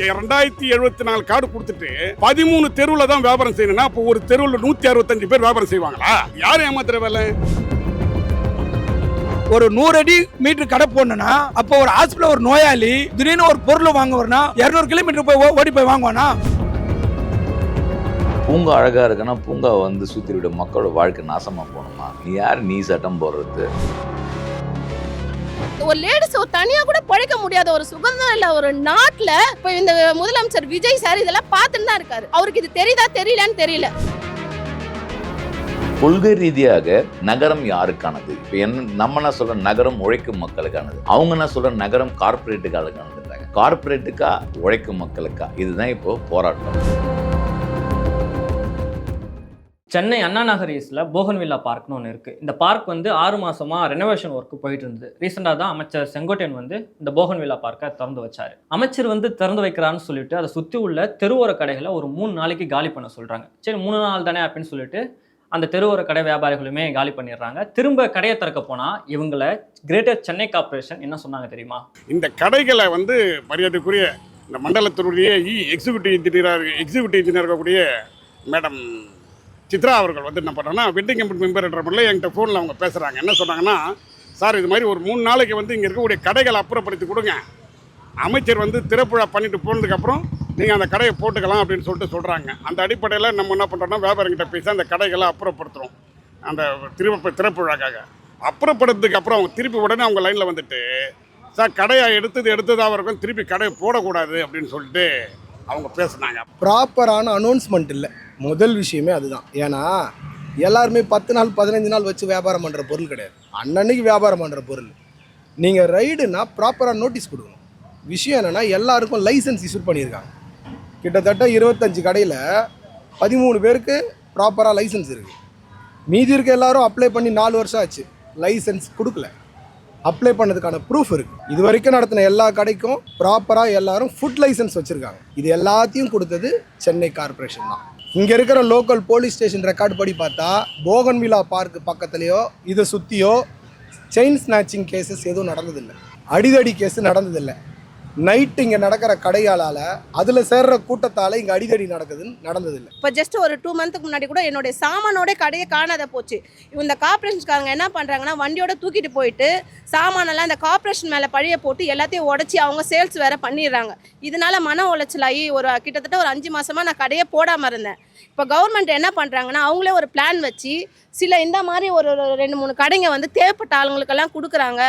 2074 card கொடுத்துட்டு 13 தெருவில் தான் வியாபாரம் செய்யணும்னா அப்போ ஒரு தெருவில் 165 பேர் வியாபாரம் செய்வாங்களா? யாரும் ஏமாத்துற வேலை? ஒரு 100 அடி மீட்டர் கடை போடணும்னா அப்போ ஒரு ஹாஸ்பிட்டல் ஒரு நோயாளி திடீர்னு ஒரு பொருள் வாங்க வரனா 200 கிலோமீட்டர் போய் ஓடி போய் வாங்குவானா? பூங்கா அழகா இருக்குன்னா பூங்கா வந்து சுத்தி விட மக்களோட வாழ்க்கை நாசமா போகணுமா? நீ யாரு நீ சட்டம் போடுறது? ஒரு லேடிஸ் ஒரு தனியா கூட பழைக்க முடியாத ஒரு சுதந்திரம் இல்ல ஒரு நாட்டுல இப்ப இந்த முதலமைச்சர் விஜய் சார் இதெல்லாம் பார்த்துட்டு தான் இருக்காரு. அவருக்கு இது தெரியுதா தெரியலன்னு தெரியல. கொள்கை ரீதியாக நகரம் யாருக்கானது? இப்ப என்ன நம்ம என்ன சொல்ற, நகரம் உழைக்கும் மக்களுக்கானது. அவங்க என்ன சொல்ற, நகரம் கார்பரேட்டுக்கான கார்பரேட்டுக்கா உழைக்கும் மக்களுக்கா? இதுதான் இப்போ போராட்டம். சென்னை அண்ணா நகர் ஈஸ்ட்ல போகன்வில்லா பார்க்னு ஒன்று இருக்குது. இந்த பார்க் வந்து 6 மாசமா ரெனோவேஷன் ஒர்க் போயிட்டு இருந்தது. ரீசெண்டாக தான் அமைச்சர் செங்கோட்டையன் வந்து இந்த போகன்வில்லா பார்க்கை திறந்து வச்சாரு. அமைச்சர் வந்து திறந்து வைக்கிறான்னு சொல்லிட்டு அதை சுற்றி உள்ள தெருவோர கடைகளை ஒரு 3 நாளைக்கு காலி பண்ண சொல்கிறாங்க. சரி 3 நாள் தானே அப்படின்னு சொல்லிட்டு அந்த தெருவோர கடை வியாபாரிகளுமே காலி பண்ணிடுறாங்க. திரும்ப கடையை திறக்க போனால் இவங்களை கிரேட்டர் சென்னை கார்பரேஷன் என்ன சொன்னாங்க தெரியுமா? இந்த கடைகளை வந்து மரியாதைக்குரிய இந்த மண்டலத்தினுடைய எக்ஸிக்யூட்டிவ் இன்ஜினியர் இருக்கக்கூடிய மேடம் சித்ரா அவர்கள் வந்து என்ன பண்ணுறாங்கன்னா வெட்டிங் கம்பெனி மெம்பர்ன்ற முறையில் என்கிட்ட ஃபோனில் அவங்க பேசுகிறாங்க. என்ன சொன்னாங்கன்னா, சார் இது மாதிரி ஒரு 3 நாளைக்கு வந்து இங்கே இருக்கக்கூடிய கடைகளை அப்புறப்படுத்தி கொடுங்க, அமைச்சர் வந்து திறப்புழா பண்ணிட்டு போனதுக்கப்புறம் நீங்கள் அந்த கடையை போட்டுக்கலாம் அப்படின்னு சொல்லிட்டு சொல்கிறாங்க. அந்த அடிப்படையில் நம்ம என்ன பண்ணுறோம்னா வியாபாரிகிட்ட பேசி அந்த கடைகளை அப்புறப்படுத்துகிறோம். அந்த திறப்புழாக்காக அப்புறப்படுறதுக்கு அப்புறம் அவங்க திருப்பி உடனே அவங்க லைனில் வந்துட்டு, சார் கடையை எடுத்ததாக இருக்கும், திருப்பி கடையை போடக்கூடாது அப்படின்னு சொல்லிட்டு அவங்க பேசுனாங்க. ப்ராப்பரான அனௌன்ஸ்மெண்ட் இல்லை, முதல் விஷயமே அதுதான். ஏன்னா எல்லாருமே 10 நாள் 15 நாள் வச்சு வியாபாரம் பண்ணுற பொருள் கிடையாது, அன்னன்னைக்கு வியாபாரம் பண்ணுற பொருள். நீங்கள் ரைடுனா ப்ராப்பராக நோட்டீஸ் கொடுக்கணும். விஷயம் என்னென்னா எல்லாருக்கும் லைசன்ஸ் இஷ்யூ பண்ணியிருக்காங்க. கிட்டத்தட்ட 25 கடையில் 13 பேருக்கு ப்ராப்பராக லைசன்ஸ் இருக்குது. மீதி இருக்க எல்லாரும் அப்ளை பண்ணி 4 வருஷம் ஆச்சு, லைசன்ஸ் கொடுக்கல. அப்ளை பண்ணதுக்கான ப்ரூஃப் இருக்குது. இது வரைக்கும் நடத்தின எல்லா கடைக்கும் ப்ராப்பராக எல்லாரும் ஃபுட் லைசன்ஸ் வச்சுருக்காங்க. இது எல்லாத்தையும் கொடுத்தது சென்னை கார்பரேஷன் தான். இங்கே இருக்கிற லோக்கல் போலீஸ் ஸ்டேஷன் ரெக்கார்டு படி பார்த்தா போகன்வில்லா பார்க் பக்கத்துலேயோ இதை சுற்றியோ செயின் ஸ்நாச்சிங் கேசஸ் எதுவும் நடந்ததில்லை, அடிதடி கேஸு நடந்ததில்லை. நைட்டு இங்கே நடக்கிற கடையாளால் அதில் சேர்ற கூட்டத்தால் இங்கே அடிதடி நடந்ததில்லை. இப்போ ஜஸ்ட் ஒரு 2 மந்த்துக்கு முன்னாடி கூட என்னுடைய சாமானோட கடையை காணாத போச்சு. இந்த கார்பரேஷன்காரங்க என்ன பண்ணுறாங்கன்னா வண்டியோட தூக்கிட்டு போயிட்டு சாமானெல்லாம் இந்த கார்பரேஷன் மேலே பழிய போட்டு எல்லாத்தையும் உடச்சி அவங்க சேல்ஸ் வேறு பண்ணிடுறாங்க. இதனால மன உளைச்சலாகி கிட்டத்தட்ட ஒரு 5 மாதமாக நான் கடையை போடாமல் இருந்தேன். இப்போ கவர்மெண்ட் என்ன பண்ணுறாங்கன்னா அவங்களே ஒரு பிளான் வச்சு சில இந்த மாதிரி ஒரு 2-3 கடைங்க வந்து தேவைப்பட்ட ஆளுங்களுக்கெல்லாம் கொடுக்குறாங்க.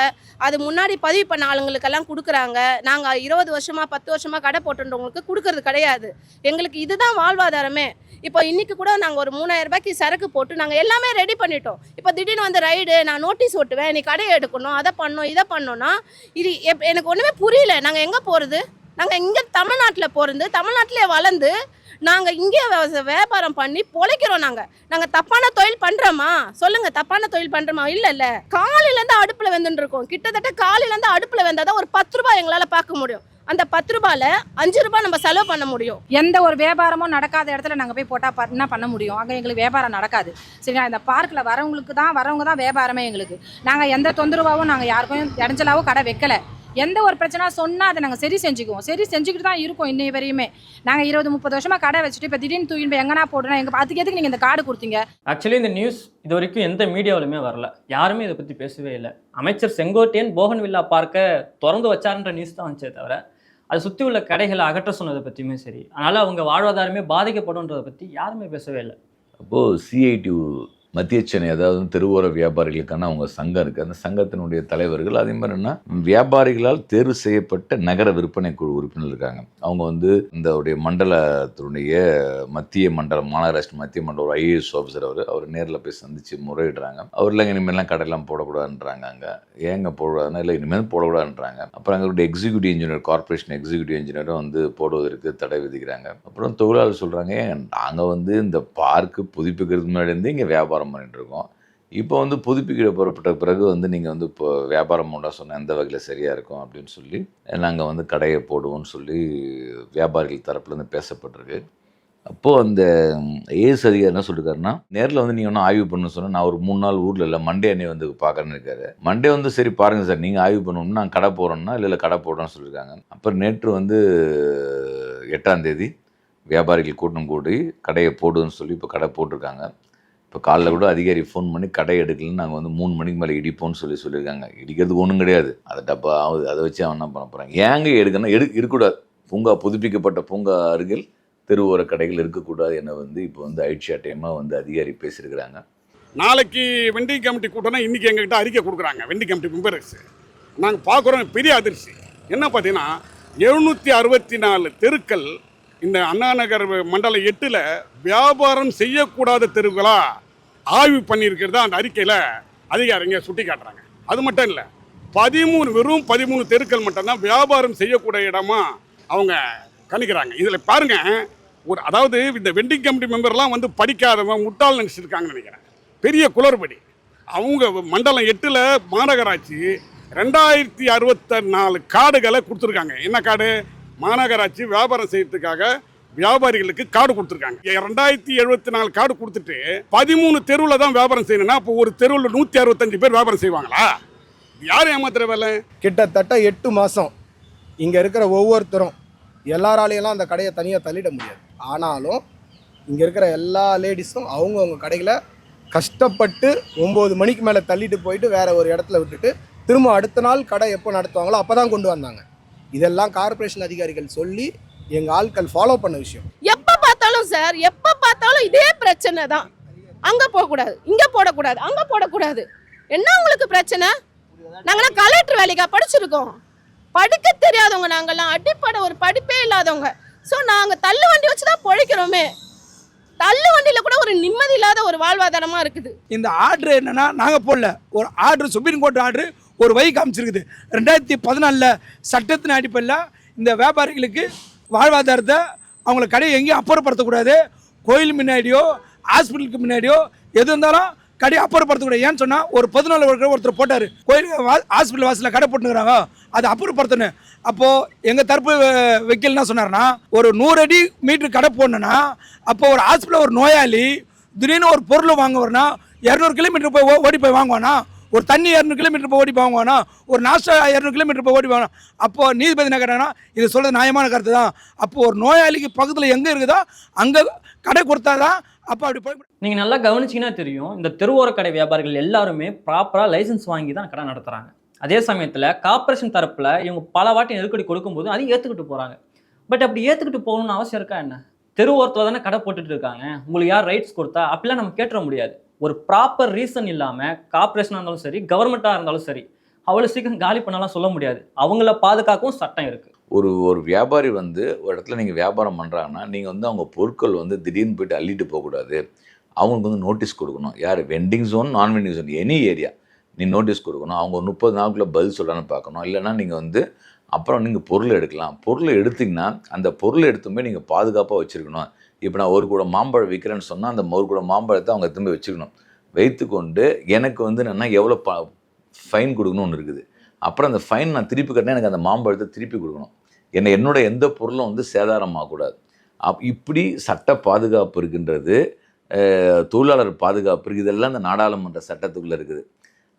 அது முன்னாடி பதிவு பண்ண ஆளுங்களுக்கெல்லாம் கொடுக்குறாங்க. நாங்கள் 20 வருஷமாக 10 வருஷமாக கடை போட்டுன்றவங்களுக்கு கொடுக்கறது கிடையாது. எங்களுக்கு இதுதான் வாழ்வாதாரமே. இப்போ இன்றைக்கி கூட நாங்கள் ஒரு 3000 ரூபாய்க்கு சரக்கு போட்டு நாங்கள் எல்லாமே ரெடி பண்ணிட்டோம். இப்போ திடீர்னு வந்து ரைடு, நான் நோட்டீஸ் ஒட்டுவேன், நீ கடையை எடுக்கணும், அதை பண்ணணும், இதை பண்ணோன்னா இது எனக்கு ஒன்றுமே புரியல. நாங்கள் எங்கே போகிறது? நாங்கள் இங்கே தமிழ்நாட்டில் பிறந்து தமிழ்நாட்டிலே வளர்ந்து நாங்கள் இங்கே வியாபாரம் பண்ணி பொழைக்கிறோம். நாங்கள் தப்பான தொழில் பண்ணுறோமா? சொல்லுங்கள், தப்பான தொழில் பண்ணுறோமா? இல்லை, காலையிலேருந்து அடுப்பில் வெந்துட்டுருக்கோம். கிட்டத்தட்ட காலையிலேருந்து அடுப்பில் வெந்தால் தான் ஒரு 10 ரூபாய் எங்களால் பார்க்க முடியும். அந்த 10 ரூபாயில் 5 ரூபாய் நம்ம செலவு பண்ண முடியும். எந்த ஒரு வியாபாரமும் நடக்காத இடத்துல நாங்கள் போய் போட்டால் என்ன பண்ண முடியும்? அங்கே எங்களுக்கு வியாபாரம் நடக்காது. சரிங்களா? இந்த பார்க்கில் வரவங்க தான் வியாபாரமே எங்களுக்கு. நாங்கள் எந்த தொந்தரவாகவும் நாங்கள் யாருக்கும் இடைஞ்சலாகவும் கடை வைக்கலை. எந்த ஒரு பிரச்சனை சொன்னால் அதை நாங்கள் சரி செஞ்சுக்கிட்டு தான் இருக்கோம். இன்னை வரையுமே நாங்கள் 20-30 வருஷமாக கடை வச்சுட்டு இப்போ திடீர்னு தூக்கிட்டு போய் எங்கன்னா போடுறோம். அதுக்கு எதுக்கு நீங்கள் இந்த கார்டு கொடுத்தீங்க? ஆக்சுவலி இந்த நியூஸ் இது வரைக்கும் எந்த மீடியாவிலுமே வரல, யாருமே இதை பற்றி பேசவே இல்லை. அமைச்சர் செங்கோட்டையன் போகன்வில்லா பார்க்க திறந்து வச்சாருன்ற நியூஸ் தான் வந்துச்சே தவிர அதை சுற்றி உள்ள கடைகளை அகற்ற சொன்னதை பற்றியுமே சரி, அதனால் அவங்க வாழ்வாதாரமே பாதிக்கப்படும்ன்றதை பற்றி யாருமே பேசவே இல்லை. அப்போது CITU மத்திய சென்னை, அதாவது தெருவோர வியாபாரிகளுக்கான அவங்க சங்கம் இருக்குது. அந்த சங்கத்தினுடைய தலைவர்கள் அதே மாதிரி என்ன வியாபாரிகளால் தேர்வு செய்யப்பட்ட நகர விற்பனை குழு உறுப்பினர் இருக்காங்க. அவங்க வந்து இந்த மண்டலத்தினுடைய மாநகராட்சி மத்திய மண்டல ஒரு IAS ஆஃபீஸர் அவர் நேரில் போய் சந்தித்து முறையிடுறாங்க. அவர் இல்லைங்க இனிமேலாம் கடையெல்லாம் போடக்கூடாதுன்றாங்க. அங்கே ஏங்க போடக்கூடாதுன்னா இல்லை இனிமேல் போடக்கூடாதுன்றாங்க. அப்புறம் அங்கே எக்ஸிக்யூட்டிவ் இன்ஜினியர், கார்பரேஷன் எக்ஸிக்யூட்டிவ் இன்ஜினியரும் வந்து போடுவதற்கு தடை விதிக்கிறாங்க. அப்புறம் தொழிலாளர் சொல்கிறாங்க, நாங்கள் வந்து இந்த பார்க்கு புதுப்பிக்கிறதுக்கு முன்னாடி இருந்து இங்கே வியாபாரம் பண்ணிட்டு இருக்கோம். இப்போ வந்து புதுப்பிக்கிற புறப்பட்ட பிறகு வந்து நீங்கள் வந்து இப்போ வியாபாரம் பண்ண சொன்னால் எந்த வகையில் சரியாக இருக்கும் அப்படின்னு சொல்லி நாங்கள் வந்து கடையை போடுவோம்னு சொல்லி வியாபாரிகள் தரப்புலேருந்து பேசப்பட்டிருக்கு. அப்போது அந்த ஏஎஸ் அதிகாரி என்ன சொல்லியிருக்காருன்னா, நேரில் வந்து நீங்கள் ஒன்றும் ஆய்வு பண்ணணும்னு சொன்னால் நான் ஒரு 3 நாள் ஊரில் இல்லை, மண்டே அன்னைக்கு வந்து பார்க்குறேன்னு இருக்காரு. மண்டே வந்து சரி பாருங்கள் சார், நீங்கள் ஆய்வு பண்ணணும்னா நான் கடை போடுறோம்னா இல்லை கடை போடுறோன்னு சொல்லியிருக்காங்க. அப்புறம் நேற்று வந்து 8ஆம் தேதி வியாபாரிகள் கூட்டம் கூடி கடையை போடுன்னு சொல்லி இப்போ கடை போட்டிருக்காங்க. இப்போ காலைல கூட அதிகாரி ஃபோன் பண்ணி கடை எடுக்கலன்னு நாங்கள் வந்து 3 மணிக்கு மேலே இடிப்போம்னு சொல்லியிருக்காங்க. இடிக்கிறதுக்கு ஒன்றும் கிடையாது, அதை டப்பா ஆகுது, அதை வச்சு அவன் என்ன பண்ண போகிறாங்க. ஏங்க எடுக்கணும், இருக்கக்கூடாது. பூங்கா புதுப்பிக்கப்பட்ட பூங்கா அருகில் தெருவோர கடைகள் இருக்கக்கூடாது என வந்து இப்போ வந்து ஐட்சியாட்டியமாக வந்து அதிகாரி பேசியிருக்கிறாங்க. நாளைக்கு வெண்டிங் கமிட்டி கூட்டம்னா இன்றைக்கி எங்ககிட்ட அறிக்கை கொடுக்குறாங்க வெண்டிங் கமிட்டி மெம்பர்ஸ். நாங்கள் பார்க்குறோம் பெரிய அதிர்ச்சி. என்ன பார்த்தீங்கன்னா 764 தெருக்கள் இந்த அண்ணா நகர் மண்டலம் 8ல் வியாபாரம் செய்யக்கூடாத தெருவுகளாக ஆய்வு பண்ணியிருக்கிறதா அந்த அறிக்கையில் அதிகாரிங்க சுட்டி காட்டுறாங்க. அது மட்டும் இல்லை, வெறும் 13 தெருக்கள் மட்டும்தான் வியாபாரம் செய்யக்கூடிய இடமா அவங்க கணிக்கிறாங்க. இதில் பாருங்கள், அதாவது இந்த வெண்டிங் கமிட்டி மெம்பர்லாம் வந்து படிக்காதவங்க முட்டாள் நினச்சிருக்காங்கன்னு நினைக்கிறேன். பெரிய குளறுபடி. அவங்க மண்டலம் 8ல் மாநகராட்சி 2064 கார்டுகளை கொடுத்துருக்காங்க. என்ன கார்டு? மாநகராட்சி வியாபாரம் செய்யறதுக்காக வியாபாரிகளுக்கு கார்டு கொடுத்துருக்காங்க. 2074 கார்டு கொடுத்துட்டு 13 தெருவில் தான் வியாபாரம் செய்யணும்னா அப்போ ஒரு தெருவில் 165 பேர் வியாபாரம் செய்வாங்களா? யார் ஏமாத்துற வேலை? கிட்டத்தட்ட 8 மாதம் இங்கே இருக்கிற ஒவ்வொருத்தரும் எல்லாராலையெல்லாம் அந்த கடையை தனியாக தள்ளிட முடியாது. ஆனாலும் இங்கே இருக்கிற எல்லா லேடிஸும் அவங்கவுங்க கடைகளை கஷ்டப்பட்டு 9 மணிக்கு மேலே தள்ளிட்டு போயிட்டு வேறு ஒரு இடத்துல விட்டுட்டு திரும்ப அடுத்த நாள் கடை எப்போ நடத்துவாங்களோ அப்போ தான் கொண்டு வந்தாங்க. இதெல்லாம் கார்ப்பரேஷன் அதிகாரிகள் சொல்லி எங்கள் ஆட்கள் ஃபாலோ பண்ண விஷயம். எப்போ பார்த்தாலும் சார், எப்போ பார்த்தாலும் இதே பிரச்சனை தான். அங்கே போகக்கூடாது, இங்கே போடக்கூடாது, அங்கே போடக்கூடாது. என்ன உங்களுக்கு பிரச்சனை? நாங்களாம் கலெக்டர் வேலைக்கா படிச்சிருக்கோம்? படிக்க தெரியாதவங்க நாங்கள்லாம், அடிப்படை ஒரு படிப்பே இல்லாதவங்க. ஸோ நாங்கள் தள்ளு வண்டி வச்சு தான் பொழைக்கிறோமே. தள்ளு வண்டியில் கூட ஒரு நிம்மதி இல்லாத ஒரு வாழ்வாதாரமாக இருக்குது. இந்த ஆர்டர் என்னன்னா, நாங்கள் போடல, ஒரு ஆர்டர் சுப்ரீம் கோர்ட் ஆர்டர் ஒரு வழி காமிச்சிருக்குது. 2014 சட்டத்தின் அடிப்படையில் இந்த வியாபாரிகளுக்கு வாழ்வாதாரத்தை அவங்கள கடையை எங்கேயும் அப்புறப்படுத்தக்கூடாது. கோயில் முன்னாடியோ ஹாஸ்பிட்டலுக்கு முன்னாடியோ எது இருந்தாலும் கடையை அப்புறப்படுத்தக்கூடாது. ஏன்னு சொன்னால் ஒரு 14 ஒருத்தர் போட்டார், கோயில் ஹாஸ்பிட்டல் வாசலில் கடை போட்டுக்கிறாங்க, அதை அப்புறப்படுத்தணும். அப்போது எங்கள் தரப்பு வைக்கல் என்ன சொன்னார்னா, ஒரு 100 அடி மீட்டர் கடை போடணுன்னா அப்போ ஒரு ஹாஸ்பிட்டலில் ஒரு நோயாளி திடீர்னு ஒரு பொருள் வாங்குவார்னா 200 கிலோமீட்டர் போய் ஓடி போய் வாங்குவானா? ஒரு தண்ணி 200 கிலோமீட்டர் போய் ஓடி வாங்குவானா? ஒரு நாஸ்டா 200 கிலோமீட்டர் போய் ஓடி வாங்கினா? அப்போது நீதிபதி என்ன கேட்டாங்கன்னா, இது சொல்கிறது நியாயமான கருத்து தான். அப்போது ஒரு நோயாளிக்கு பக்கத்தில் எங்கே இருக்குதோ அங்கே கடை கொடுத்தாதான் அப்போ அப்படி போய். நீங்கள் நல்லா கவனிச்சிங்கன்னா தெரியும், இந்த தெருவோர கடை வியாபாரிகள் எல்லாருமே ப்ராப்பராக லைசன்ஸ் வாங்கி தான் கடை நடத்துகிறாங்க. அதே சமயத்தில் கார்ப்பரேஷன் தரப்பில் இவங்க பல வாட்டி நெருக்கடி கொடுக்கும்போது அதையும் ஏற்றுக்கிட்டு போகிறாங்க. பட் அப்படி ஏற்றுக்கிட்டு போகணும்னு அவசியம் இருக்கா என்ன? தெருவோரத்தில் தானே கடை போட்டுட்டு இருக்காங்க, உங்களுக்கு யார் ரைட்ஸ் கொடுத்தா? அப்படிலாம் நம்ம கேட்டுற முடியாது. ஒரு ப்ராப்பர் ரீசன் இல்லாமல் கார்ப்பரேஷனாக இருந்தாலும் சரி, கவர்மெண்ட்டாக இருந்தாலும் சரி, அவ்வளோ சீக்கிரம் காலி பண்ணலாம் சொல்ல முடியாது. அவங்கள பாதுகாக்கவும் சட்டம் இருக்குது. ஒரு வியாபாரி வந்து ஒரு இடத்துல நீங்கள் வியாபாரம் பண்ணுறாங்கன்னா நீங்கள் வந்து அவங்க பொருட்கள் வந்து திடீர்னு போய்ட்டு அள்ளிட்டு போகக்கூடாது. அவங்களுக்கு வந்து நோட்டீஸ் கொடுக்கணும். யார்? வெண்டிங் ஜோன், நான் வெண்டிங் ஜோன், எனி ஏரியா நீ நோட்டீஸ் கொடுக்கணும். அவங்க ஒரு 30 நாளுக்குள்ளே பதில் சொல்லலான்னு பார்க்கணும். இல்லைனா நீங்கள் வந்து அப்புறம் நீங்கள் பொருள் எடுக்கலாம். பொருளை எடுத்திங்கன்னா அந்த பொருளை எடுத்துமே நீங்கள் பாதுகாப்பாக வச்சுருக்கணும். இப்போ நான் ஒரு கூட மாம்பழம் விற்கிறேன்னு சொன்னால் அந்த ஒரு கூட மாம்பழத்தை அவங்க திரும்ப வச்சுக்கணும். வைத்துக்கொண்டு எனக்கு வந்து என்னென்னா எவ்வளோ ஃபைன் கொடுக்கணும்னு ஒன்று இருக்குது. அப்புறம் அந்த ஃபைன் நான் திருப்பி கட்டினா எனக்கு அந்த மாம்பழத்தை திருப்பி கொடுக்கணும். என்னோட எந்த பொருளும் வந்து சேதாரமாகக்கூடாது. இப்படி சட்ட பாதுகாப்பு இருக்கின்றது, தொழிலாளர் பாதுகாப்பு இருக்குது. இதெல்லாம் இந்த நாடாளுமன்ற சட்டத்துக்குள்ளே இருக்குது.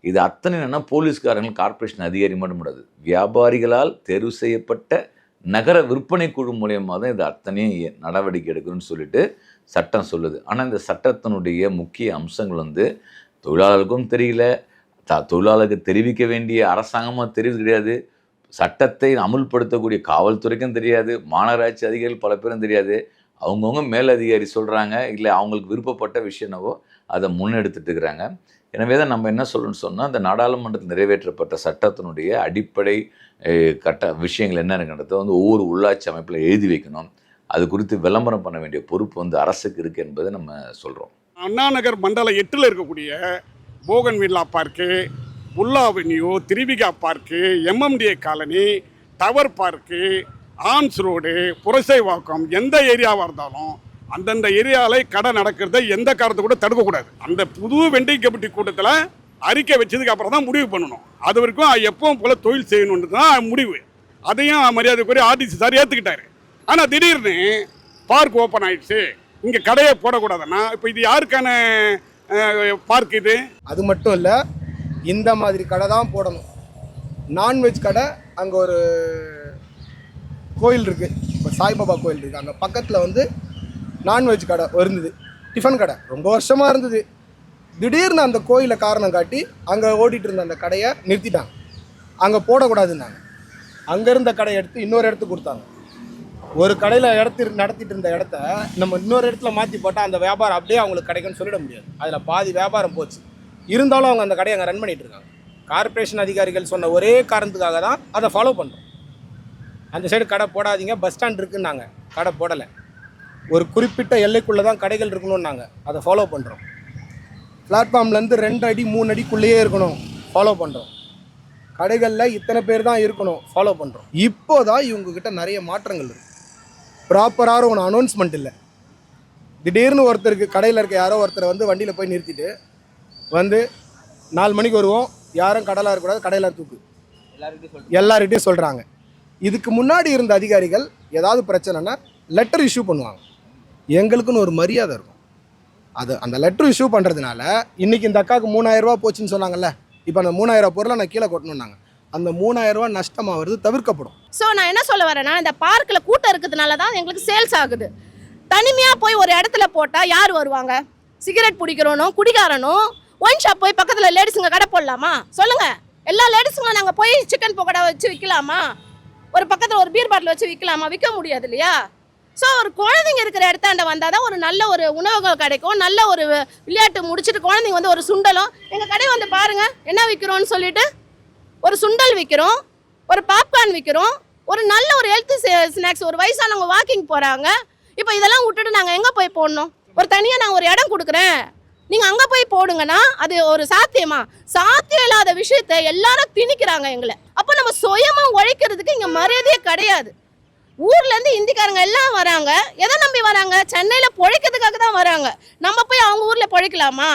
இது அத்தனை என்னென்னா போலீஸ்காரங்கள், கார்ப்பரேஷன் அதிகாரி மட்டும் கூடாது, வியாபாரிகளால் தேர்வு செய்யப்பட்ட நகர விற்பனை குழு மூலியமாக தான் இது அத்தனையும் நடவடிக்கை எடுக்கணும்னு சொல்லிட்டு சட்டம் சொல்லுது. ஆனால் இந்த சட்டத்தினுடைய முக்கிய அம்சங்கள் வந்து தொழிலாளருக்கும் தெரியல, தொழிலாளருக்கு தெரிவிக்க வேண்டிய அரசாங்கமாக தெரிவிக்க கிடையாது, சட்டத்தை அமுல்படுத்தக்கூடிய காவல்துறைக்கும் தெரியாது, மாநகராட்சி அதிகாரிகள் பல பேரும் தெரியாது. அவங்கவுங்க மேலதிகாரி சொல்கிறாங்க, இல்லை அவங்களுக்கு விருப்பப்பட்ட விஷயம்னவோ அதை முன்னெடுத்துட்டு இருக்கிறாங்க. எனவே தான் நம்ம என்ன சொல்லணும்னு சொன்னால், அந்த நாடாளுமன்றத்தில் நிறைவேற்றப்பட்ட சட்டத்தினுடைய அடிப்படை விஷயங்கள் என்ன இருக்கின்றத வந்து ஒவ்வொரு உள்ளாட்சி அமைப்பில் எழுதி வைக்கணும். அது குறித்து விளம்பரம் பண்ண வேண்டிய பொறுப்பு வந்து அரசுக்கு இருக்குது என்பதை நம்ம சொல்கிறோம். அண்ணா நகர் மண்டலம் 8ல் இருக்கக்கூடிய போகன் வில்லா பார்க்கு, புல்லா அவென்யூ, திரிவிகா park, MMDA colony, tower park, ஆன்ஸ் ரோடு, புரசைவாக்கம், எந்த ஏரியாவாக இருந்தாலும் அந்தந்த ஏரியாவில் கடை நடக்கிறத எந்த காரணத்தை கூட தடுக்கக்கூடாது. அந்த புது வெண்டிங் கமிட்டி கூட்டத்தில் அறிக்கை வச்சதுக்கு அப்புறம் தான் முடிவு பண்ணணும். அது வரைக்கும் எப்பவும் போல் தொழில் செய்யணுன்றது தான் முடிவு. அதையும் மரியாதைக்குரிய ஆர்டிசி சார் ஏற்றுக்கிட்டாரு. ஆனால் திடீர்னு பார்க் ஓப்பன் ஆயிடுச்சு, இங்கே கடையை போடக்கூடாதுன்னா இப்போ இது யாருக்கான பார்க் இது? அது மட்டும் இல்லை, இந்த மாதிரி கடை தான் போடணும். நான்வெஜ் கடை, அங்கே ஒரு கோயில் இருக்குது, இப்போ சாய்பாபா கோயில் இருக்குது, அங்கே பக்கத்தில் வந்து நான்வெஜ் கடை இருந்தது, டிஃபன் கடை ரொம்ப வருஷமாக இருந்தது. திடீர்னு அந்த கோயிலை காரணம் காட்டி அங்கே ஓடிட்டு இருந்த அந்த கடையை நிறுத்திட்டாங்க. அங்கே போடக்கூடாதுன்னாங்க. அங்கே இருந்த கடையை எடுத்து இன்னொரு இடத்துக்கு கொடுத்தாங்க. ஒரு கடையில் நடத்திட்டு இருந்த இடத்த நம்ம இன்னொரு இடத்துல மாற்றி போட்டால் அந்த வியாபாரம் அப்படியே அவங்களுக்கு கிடைக்கும்னு சொல்லிட முடியாது. அதில் பாதி வியாபாரம் போச்சு. இருந்தாலும் அவங்க அந்த கடையை அங்கே ரன் பண்ணிகிட்டு இருக்காங்க. கார்ப்பரேஷன் அதிகாரிகள் சொன்ன ஒரே காரணத்துக்காக தான் அதை ஃபாலோ பண்ணுறோம். அந்த சைடு கடை போடாதீங்க, பஸ் ஸ்டாண்ட் இருக்குன்னாங்க, கடை போடலை. ஒரு குறிப்பிட்ட எல்லைக்குள்ளே தான் கடைகள் இருக்கணும்னாங்க, அதை ஃபாலோ பண்ணுறோம். பிளாட்ஃபார்ம்லேருந்து 2 அடி 3 அடிக்குள்ளேயே இருக்கணும், ஃபாலோ பண்ணுறோம். கடைகளில் இத்தனை பேர் தான் இருக்கணும், ஃபாலோ பண்ணுறோம். இப்போ தான் இவங்கக்கிட்ட நிறைய மாற்றங்கள் இருக்குது. ப்ராப்பராக ஒன்று அனௌன்ஸ்மெண்ட் இல்லை. திடீர்னு ஒருத்தருக்கு கடையில் இருக்க யாரோ ஒருத்தரை வந்து வண்டியில் போய் நிறுத்திட்டு வந்து 4 மணிக்கு வருவோம், யாரும் கடலாக இருக்கக்கூடாது, கடையில் தூக்கு, எல்லார்கிட்டையும் சொல்கிறாங்க. இதுக்கு முன்னாடி இருந்த அதிகாரிகள் ஏதாவது பிரச்சனைனா லெட்டர் இஷ்யூ பண்ணுவாங்க. எங்களுக்குன்னு ஒரு மரியாதை இருக்கும். அது அந்த லெட்டர் இஷ்யூ பண்ணுறதுனால இன்றைக்கி இந்த அக்காவுக்கு 3000 ரூபா போச்சுன்னு சொன்னாங்கல்ல, இப்போ அந்த 3000 பொருளை நான் கீழே கொட்டணுன்னாங்க. அந்த 3000 ரூபா நஷ்டமாகிறது தவிர்க்கப்படும். ஸோ நான் என்ன சொல்ல வரேன்னா, இந்த பார்க்கில் கூட்டம் இருக்கிறதுனால தான் எங்களுக்கு சேல்ஸ் ஆகுது. தனிமையாக போய் ஒரு இடத்துல போட்டால் யார் வருவாங்க? சிகரெட் பிடிக்கிறோனும் குடிகாரனும் ஒயின் ஷாப் போய் பக்கத்தில் லேடிஸுங்க கடை போடலாமா சொல்லுங்கள்? எல்லா லேடிஸுங்களும் நாங்கள் போய் சிக்கன் பக்கோடா வச்சு விற்கலாமா? ஒரு பக்கத்தில் ஒரு பீர் பாட்டில் வச்சு விற்கலாமா? விற்க முடியாது இல்லையா? ஸோ ஒரு குழந்தைங்க இருக்கிற இடத்தாண்ட வந்தால் தான் ஒரு நல்ல ஒரு உணவுகள் கிடைக்கும். நல்ல ஒரு விளையாட்டு முடிச்சுட்டு குழந்தைங்க வந்து ஒரு சுண்டலும், எங்கள் கடை வந்து பாருங்கள் என்ன விற்கிறோன்னு சொல்லிட்டு, ஒரு சுண்டல் விற்கிறோம், ஒரு பாப்கார்ன் விற்கிறோம், ஒரு நல்ல ஒரு ஹெல்த்தி ஸ்நாக்ஸ். ஒரு வயசானவங்க வாக்கிங் போகிறாங்க. இப்போ இதெல்லாம் விட்டுட்டு நாங்கள் எங்கே போய் போடணும்? ஒரு தனியாக நான் ஒரு இடம் கொடுக்குறேன், நீங்கள் அங்கே போய் போடுங்கன்னா அது ஒரு சாத்தியமா? சாத்தியம் இல்லாத விஷயத்தை எல்லாரும் திணிக்கிறாங்க எங்களை. அப்போ நம்ம சுயமாக உழைக்கிறதுக்கு இங்கே மரியாதையே கிடையாது. ஊர்லேருந்து இந்திக்காரங்க எல்லாம் வராங்க. எதை நம்பி வராங்க? சென்னையில் பிழைக்கிறதுக்காக தான் வராங்க. நம்ம போய் அவங்க ஊரில் பிழைக்கலாமா?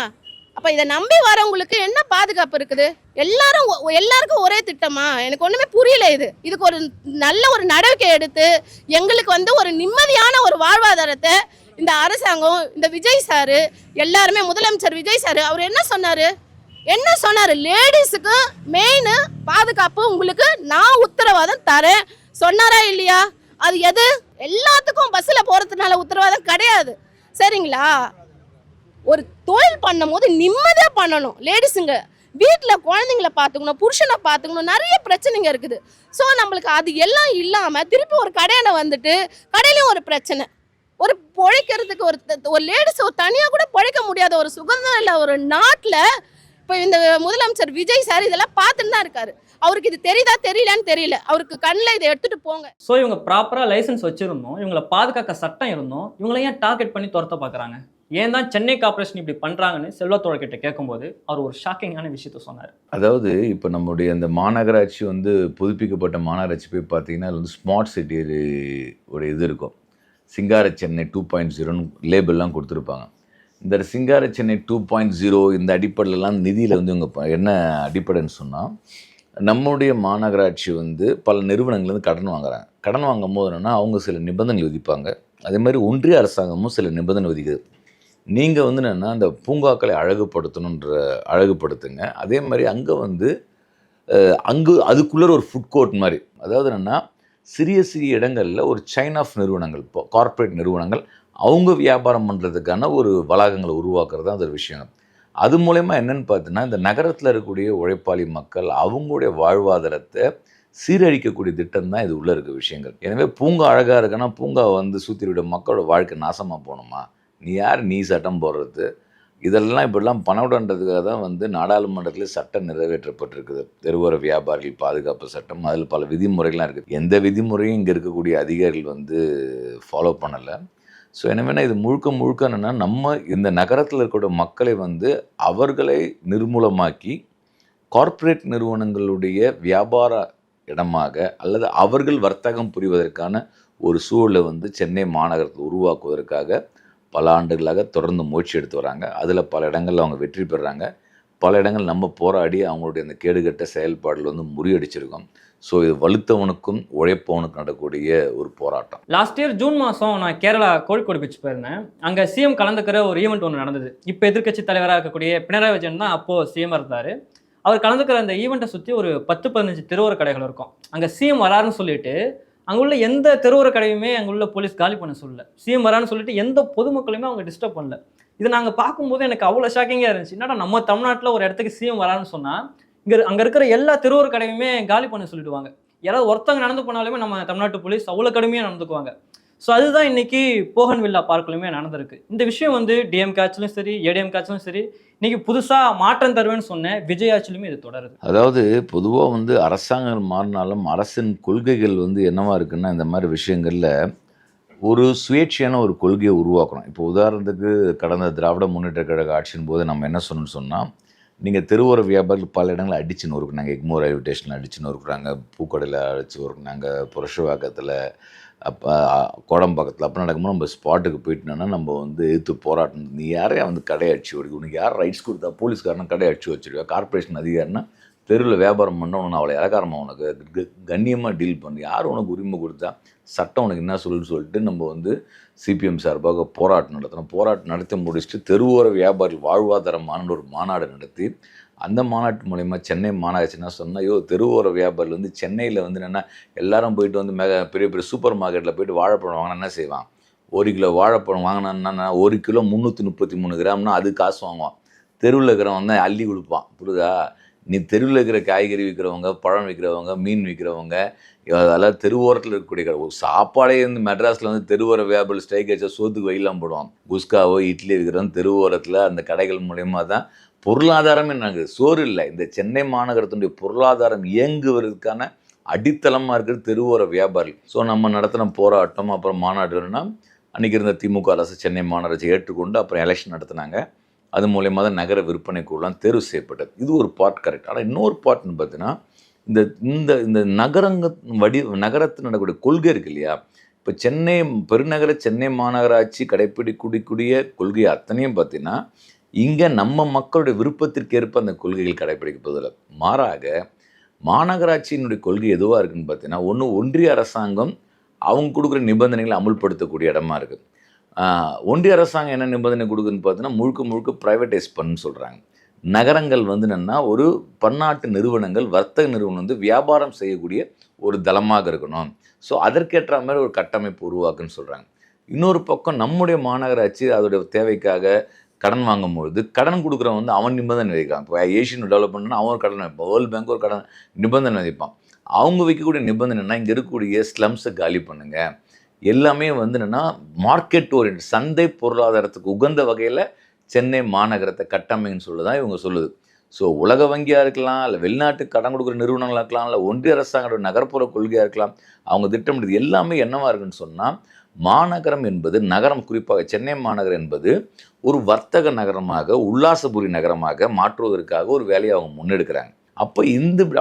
அப்போ இதை நம்பி வரவங்களுக்கு என்ன பாதுகாப்பு இருக்குது? எல்லாருக்கும் ஒரே திட்டமா? எனக்கு ஒன்றுமே புரியல. இதுக்கு ஒரு நல்ல ஒரு நடவடிக்கை எடுத்து எங்களுக்கு வந்து ஒரு நிம்மதியான ஒரு வாழ்வாதாரத்தை இந்த அரசாங்கம், இந்த விஜய் சார், எல்லாருமே, முதலமைச்சர் விஜய் சார் அவர் என்ன சொன்னார்? லேடிஸுக்கு மெயின் பாதுகாப்பு உங்களுக்கு நான் உத்தரவாதம் தரேன் சொன்னாரா இல்லையா? அது எது? எல்லாத்துக்கும் பஸ்ஸில் போகிறதுனால உத்தரவாதம் கிடையாது, சரிங்களா? ஒரு தொழில் பண்ணும் போது நிம்மதியாக பண்ணணும். லேடிஸுங்க வீட்டில் குழந்தைங்கள பார்த்துக்கணும், புருஷனை பார்த்துக்கணும், நிறைய பிரச்சனைங்க இருக்குது. ஸோ நம்மளுக்கு அது எல்லாம் இல்லாமல் திருப்பி ஒரு கடையில் வந்துட்டு கடையிலையும் ஒரு பிரச்சனை. ஒரு பிழைக்கிறதுக்கு ஒரு லேடிஸ் ஒரு தனியாக கூட பிழைக்க முடியாத ஒரு சுதந்திரம் இல்லை ஒரு நாட்டில். இப்போ இந்த முதலமைச்சர் விஜய் சார் இதெல்லாம் பார்த்துட்டு தான் இருக்காரு. அவருக்கு இது தெரியுதா தெரியலான்னு தெரியல. அவருக்கு கண்ணில் இதை எடுத்துகிட்டு போங்க. ஸோ இவங்க ப்ராப்பராக லைசன்ஸ் வச்சுருந்தோம், இவங்களை பாதுகாக்க சட்டம் இருந்தோம், இவங்களை ஏன் டார்கெட் பண்ணி துரத்த பார்க்குறாங்க? ஏன் தான் சென்னை கார்ப்பரேஷன் இப்படி பண்ணுறாங்கன்னு செல்வத்தோழர்கிட்ட கேட்கும்போது அவர் ஒரு ஷாக்கிங்கான விஷயத்த சொன்னார். அதாவது இப்போ நம்முடைய அந்த மாநகராட்சி வந்து புதுப்பிக்கப்பட்ட மாநகராட்சி போய் பார்த்தீங்கன்னா அது வந்து ஸ்மார்ட் சிட்டி ஒரு இது இருக்கும். சிங்கார சென்னை 2.0ன்னு லேபிள்லாம் கொடுத்துருப்பாங்க. இந்த சிங்கார சென்னை 2.0 இந்த அடிப்படையிலலாம் நிதியில் வந்து இவங்க என்ன அடிப்படைன்னு சொன்னால், நம்முடைய மாநகராட்சி வந்து பல நிறுவனங்கள்லேருந்து கடன் வாங்குறாங்க. கடன் வாங்கும் போது என்னென்னா அவங்க சில நிபந்தனை விதிப்பாங்க. அதே மாதிரி ஒன்றிய அரசாங்கமும் சில நிபந்தனை விதிக்குது. நீங்கள் வந்து என்னென்னா அந்த பூங்காக்களை அழகுபடுத்துங்க. அதே மாதிரி அங்கே வந்து அதுக்குள்ளே ஒரு ஃபுட் கோர்ட் மாதிரி, அதாவது என்னென்னா சிறிய சிறிய இடங்களில் ஒரு செயின் ஆஃப் நிறுவனங்கள், இப்போ கார்ப்பரேட் நிறுவனங்கள் அவங்க வியாபாரம் பண்ணுறதுக்கான ஒரு வளாகங்களை உருவாக்குறது தான் அந்த விஷயம். அது மூலயமா என்னென்னு பார்த்தீங்கன்னா இந்த நகரத்தில் இருக்கக்கூடிய உழைப்பாளி மக்கள் அவங்களுடைய வாழ்வாதாரத்தை சீரழிக்கக்கூடிய திட்டம் தான் இது உள்ளே இருக்க விஷயங்கள். எனவே பூங்கா அழகாக இருக்குன்னா பூங்காவை வந்து சுற்றிவிட மக்களோட வாழ்க்கை நாசமாக போகணுமா? நீ சட்டம் போடுறது? இதெல்லாம் இப்படிலாம் பணவிடன்றதுக்காக தான் வந்து நாடாளுமன்றத்தில் சட்டம் நிறைவேற்றப்பட்டிருக்குது. தெருவோர வியாபாரிகள் பாதுகாப்பு சட்டம். அதில் பல விதிமுறைகள்லாம் இருக்குது. எந்த விதிமுறையும் இங்கே இருக்கக்கூடிய அதிகாரிகள் வந்து ஃபாலோ பண்ணலை. ஸோ எனவே இது முழுக்க என்னென்னா நம்ம இந்த நகரத்தில் இருக்கக்கூடிய மக்களை வந்து அவர்களை நிர்மூலமாக்கி கார்ப்பரேட் நிறுவனங்களுடைய வியாபார இடமாக அல்லது அவர்கள் வர்த்தகம் புரிவதற்கான ஒரு சூழலை வந்து சென்னை மாநகரத்தில் உருவாக்குவதற்காக பல ஆண்டுகளாக தொடர்ந்து முயற்சி எடுத்து வராங்க. அதில் பல இடங்களில் அவங்க வெற்றி பெறுறாங்க. பல இடங்கள் நம்ம போராடி அவங்களுடைய அந்த கேடுகட்ட செயல்பாடில் வந்து முறியடிச்சிருக்கோம். ஸோ இது வலுத்தவனுக்கும் உழைப்பவனுக்கும் நடக்கக்கூடிய ஒரு போராட்டம். லாஸ்ட் இயர் ஜூன் மாதம் நான் கேரளா கோழிக்கோடு பீச் போயிருந்தேன். அங்கே சிஎம் கலந்துக்கிற ஒரு ஈவெண்ட் ஒன்று நடந்தது. இப்போ எதிர்க்கட்சி தலைவராக இருக்கக்கூடிய பினராயி விஜயன் தான் அப்போது சிஎம் இருந்தார். அவர் கலந்துக்கிற அந்த ஈவெண்ட்டை சுற்றி ஒரு 10-15 தெருவோர கடைகள் இருக்கும். அங்கே சிஎம் வராருன்னு சொல்லிட்டு அங்குள்ள எந்த தெருவோர கடையுமே அங்குள்ள போலீஸ் காலி பண்ண சொல்லல. சிஎம் வரான்னு சொல்லிட்டு எந்த பொதுமக்களையுமே அவங்க டிஸ்டர்ப் பண்ணல. இதை நாங்கள் பார்க்கும்போது எனக்கு அவ்வளோ ஷாக்கிங்காக இருந்துச்சு. என்னடா நம்ம தமிழ்நாட்டில் ஒரு இடத்துக்கு சிஎம் வரான்னு சொன்னால் அங்கே இருக்கிற எல்லா தெருவோர கடையுமே காலி பண்ண சொல்லிடுவாங்க. யாராவது ஒருத்தவங்க நடந்து போனாலுமே நம்ம தமிழ்நாட்டு போலீஸ் அவ்வளோ கடுமையாக நடந்துக்குவாங்க. ஸோ அதுதான் இன்னைக்கு போகன்வில்லா பார்க்லையுமே நடந்திருக்கு. இந்த விஷயம் வந்து டிஎம்கே ஆட்சிலும் சரி, ஏடிஎம்கே ஆட்சிலும் சரி, இன்னைக்கு புதுசாக மாற்றம் தருவேன்னு சொன்ன விஜய் ஆட்சியிலுமே இது தொடருது. அதாவது பொதுவாக வந்து அரசாங்கங்கள் மாறினாலும் அரசின் கொள்கைகள் வந்து என்னவா இருக்குன்னா, இந்த மாதிரி விஷயங்களில் ஒரு சுயேட்சையான ஒரு கொள்கையை உருவாக்கணும். இப்போ உதாரணத்துக்கு கடந்த திராவிட முன்னேற்ற கழக ஆட்சியின் போது நம்ம என்ன சொன்னோம்னு சொன்னால், நீங்கள் தெருவோர வியாபாரிகள் பல இடங்களில் அடிச்சு நொறுக்குனாங்க. எக்மோர் ரயில்வே ஸ்டேஷனில் அடிச்சு நொறுக்குறாங்க, பூக்கடையில் அடிச்சு நொறுக்குனாங்க, புரஷவாக்கத்தில், அப்போ கோடம்பாக்கத்தில். அப்போ நடக்கும்போது நம்ம ஸ்பாட்டுக்கு போயிட்டோன்னா நம்ம வந்து எதிர்த்து போராட்டம். நீ யாரையா வந்து கடையை அடிச்சு வடிக்கும், உனக்கு யார் ரைட்ஸ் கொடுத்தா? போலீஸ்காரனா கடையை அடிச்சு வச்சுருவா, கார்பரேஷன் அதிகாரினா தெருவில் வியாபாரம் பண்ண உனக்கு அவளை இலக்காரமாக உனக்கு கண்ணியமாக டீல் பண்ணு, யார் உனக்கு உரிமை கொடுத்தா, சட்டம் உனக்கு என்ன சொல்லிட்டு நம்ம வந்து சிபிஎம் சார்பாக போராட்டம் நடத்தணும். போராட்டம் நடத்தி முடிச்சுட்டு தெருவோர வியாபாரிகள் வாழ்வாதாரமான ஒரு மாநாடு நடத்தி, அந்த மாநாட்டு மூலயமா சென்னை மாநகராட்சி என்ன சொன்னால், ஐயோ தெருவோர வியாபாரிகள் வந்து சென்னையில் வந்து என்னென்னா எல்லாரும் போயிட்டு வந்து பெரிய பெரிய சூப்பர் மார்க்கெட்டில் போயிட்டு வாழைப்பழம் வாங்கினா என்ன செய்வான்? 1 கிலோ வாழைப்பழம் வாங்கினான்னா 1 கிலோ 333 கிராம்னா அது காசு வாங்குவான். தெருவில் இருக்கிறவன் தான் அள்ளி கொடுப்பான். புரியுதா? நீ தெருவில் இருக்கிற காய்கறி விற்கிறவங்க, பழம் விற்கிறவங்க, மீன் விற்கிறவங்க, அதெல்லாம் தெருவோரத்தில் இருக்கக்கூடிய சாப்பாடே வந்து மெட்ராஸில் வந்து தெருவோர வியாபாரி ஸ்ட்ரைக் அடிச்சா சோத்துக்கு வெயிலாம் போடுவான். குஸ்காவோ இட்லி விற்கிறவங்க தெருவோரத்தில் அந்த கடைகள் மூலயமா தான் பொருளாதாரமே நாங்கள் சோறு இல்லை. இந்த சென்னை மாநகரத்தினுடைய பொருளாதாரம் இயங்குவதற்கான அடித்தளமாக இருக்கிறது தெருவோர வியாபாரி. ஸோ நம்ம நடத்தின போராட்டம் அப்புறம் மாநாடுன்னா அன்றைக்கி இருந்த திமுக அரசு சென்னை மாநகராட்சி ஏற்றுக்கொண்டு அப்புறம் எலெக்ஷன் நடத்தினாங்க. அது மூலயமா தான் நகர விற்பனை குழுலாம் தேர்வு செய்யப்பட்டது. இது ஒரு பார்ட் கரெக்ட். ஆனால் இன்னொரு பார்ட்னு பார்த்தீங்கன்னா, இந்த இந்த இந்த நகரத்தில் நடக்கக்கூடிய கொள்கை இருக்கு இல்லையா? இப்போ சென்னை பெருநகர சென்னை மாநகராட்சி கடைப்பிடிக்கூடிய கொள்கை அத்தனையும் பார்த்தீங்கன்னா, இங்கே நம்ம மக்களுடைய விருப்பத்திற்கு ஏற்ப அந்த கொள்கைகள் கடைப்பிடிக்கப்படுவதில்லை. மாறாக மாநகராட்சியினுடைய கொள்கை எதுவாக இருக்குதுன்னு பார்த்தீங்கன்னா, ஒன்று ஒன்றிய அரசாங்கம் அவங்க கொடுக்குற நிபந்தனைகளை அமுல்படுத்தக்கூடிய இடமா இருக்குது. ஒன்றிய அரசாங்கம் என்ன நிபந்தனை கொடுக்குதுன்னு பார்த்தீங்கன்னா, முழுக்க ப்ரைவேட்டைஸ் பண்ணுன்னு சொல்கிறாங்க. நகரங்கள் வந்து என்னென்னா ஒரு பன்னாட்டு நிறுவனங்கள், வர்த்தக நிறுவனம் வந்து வியாபாரம் செய்யக்கூடிய ஒரு தளமாக இருக்கணும். ஸோ அதற்கேற்ற மாதிரி ஒரு கட்டமைப்பு உருவாக்குன்னு சொல்கிறாங்க. இன்னொரு பக்கம் நம்முடைய மாநகராட்சி அதோடைய தேவைக்காக கடன் வாங்கும்பொழுது கடன் கொடுக்குறவன் வந்து அவன் நிபந்தனை வைக்கிறான். இப்போ ஏஷியன் டெவலப்மெண்ட்னா அவன் ஒரு கடன் வைப்பான், வேர்ல்டு பேங்க் ஒரு கடன் நிபந்தனை வைப்பான். அவங்க வைக்கக்கூடிய நிபந்தனைனா இங்கே இருக்கக்கூடிய ஸ்லம்ஸை காலி பண்ணுங்கள், எல்லாமே வந்து என்னென்னா மார்க்கெட் ஓரியன்ட் சந்தை பொருளாதாரத்துக்கு உகந்த வகையில் சென்னை மாநகரத்தை கட்டமைன்னு சொல்லி தான் இவங்க சொல்லுது. ஸோ உலக வங்கியாக இருக்கலாம், இல்லை வெளிநாட்டுக்கு கடன் கொடுக்குற நிறுவனங்களாக இருக்கலாம், இல்லை ஒன்றிய அரசாங்கோட நகர்ப்புற கொள்கையாக இருக்கலாம், அவங்க திட்டமிட்டது எல்லாமே என்னவாக இருக்குன்னு சொன்னால், மாநகரம் என்பது நகரம், குறிப்பாக சென்னை மாநகரம் என்பது ஒரு வர்த்தக நகரமாக, உல்லாசபுரி நகரமாக மாற்றுவதற்காக ஒரு வேலையை அவங்க முன்னெடுக்கிறாங்க. அப்போ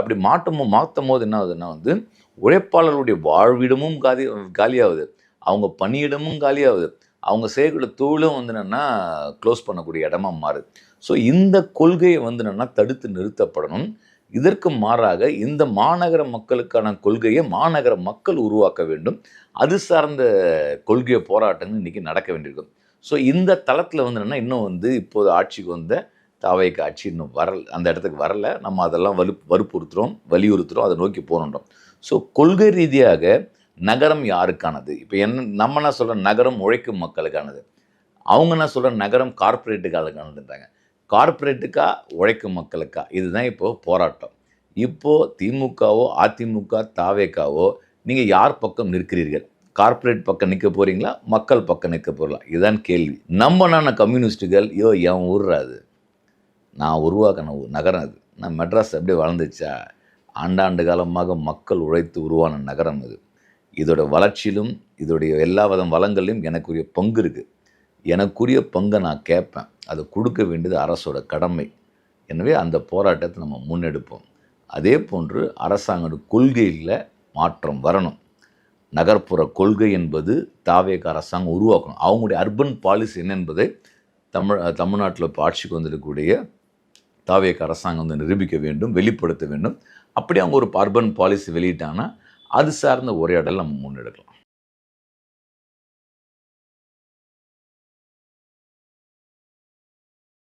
அப்படி மாற்றும் போது என்ன ஆகுதுன்னா வந்து உழைப்பாளர்களுடைய வாழ்விடமும் காலியாகுது, அவங்க பணியிடமும் காலியாகுது, அவங்க செய்யக்கூடிய தொழிலும் வந்து என்னென்னா க்ளோஸ் பண்ணக்கூடிய இடமா மாறுது. ஸோ இந்த கொள்கையை வந்து என்னென்னா தடுத்து நிறுத்தப்படணும். இதற்கு மாறாக இந்த மாநகர மக்களுக்கான கொள்கையை மாநகர மக்கள் உருவாக்க வேண்டும். அது சார்ந்த கொள்கை போராட்டங்கள் இன்றைக்கி நடக்க வேண்டியிருக்கும். ஸோ இந்த தளத்தில் வந்து என்னென்னா இன்னும் வந்து இப்போது ஆட்சிக்கு வந்த தாவேக்கு ஆட்சி இன்னும் அந்த இடத்துக்கு வரலை. நம்ம அதெல்லாம் வலியுறுத்துகிறோம், அதை நோக்கி போகணுன்றோம். ஸோ கொள்கை ரீதியாக நகரம் யாருக்கானது? இப்போ நம்ம என்ன சொல்கிறோம், நகரம் உழைக்கும் மக்களுக்கானது. அவங்க என்ன சொல்கிற நகரம் கார்ப்பரேட்டுக்கானதுன்றாங்க. கார்ப்பரேட்டுக்கா உழைக்கும் மக்களுக்கா? இதுதான் இப்போது போராட்டம். இப்போது திமுகவோ அதிமுக தாவேக்காவோ நீங்கள் யார் பக்கம் நிற்கிறீர்கள்? கார்ப்பரேட் பக்கம் நிற்க போகிறீங்களா, மக்கள் பக்கம் நிற்க போகிறீங்களா? இதுதான் கேள்வி. நம்ம கம்யூனிஸ்ட்டுகள் என் ஊர்றாது, நான் உருவாக்கின நகரம் அது, நான் மெட்ராஸ் அப்படியே வளர்ந்துச்சா? ஆண்டாண்டு காலமாக மக்கள் உழைத்து உருவான நகரம் இது. இதோட வளர்ச்சியிலும் இதோடைய எல்லா வித வளங்களிலும் எனக்குரிய பங்கு இருக்குது. எனக்குரிய பங்கை நான் கேட்பேன். அதை கொடுக்க வேண்டியது அரசோட கடமை. எனவே அந்த போராட்டத்தை நம்ம முன்னெடுப்போம். அதே போன்று அரசாங்கோட கொள்கையில் மாற்றம் வரணும். நகர்ப்புற கொள்கை என்பது தாவேக அரசாங்கம் உருவாக்கணும். அவங்களுடைய அர்பன் பாலிசி என்ன என்பதை தமிழ்நாட்டில் இப்போ ஆட்சிக்கு வந்திருக்கக்கூடிய தாவேக அரசாங்கம் வந்து நிரூபிக்க வேண்டும், வெளிப்படுத்த வேண்டும். அப்படி அவங்க ஒரு அர்பன் பாலிசி வெளியிட்டாங்கன்னா அது சார்ந்த உரையாடல் நம்ம முன்னெடுக்கலாம்.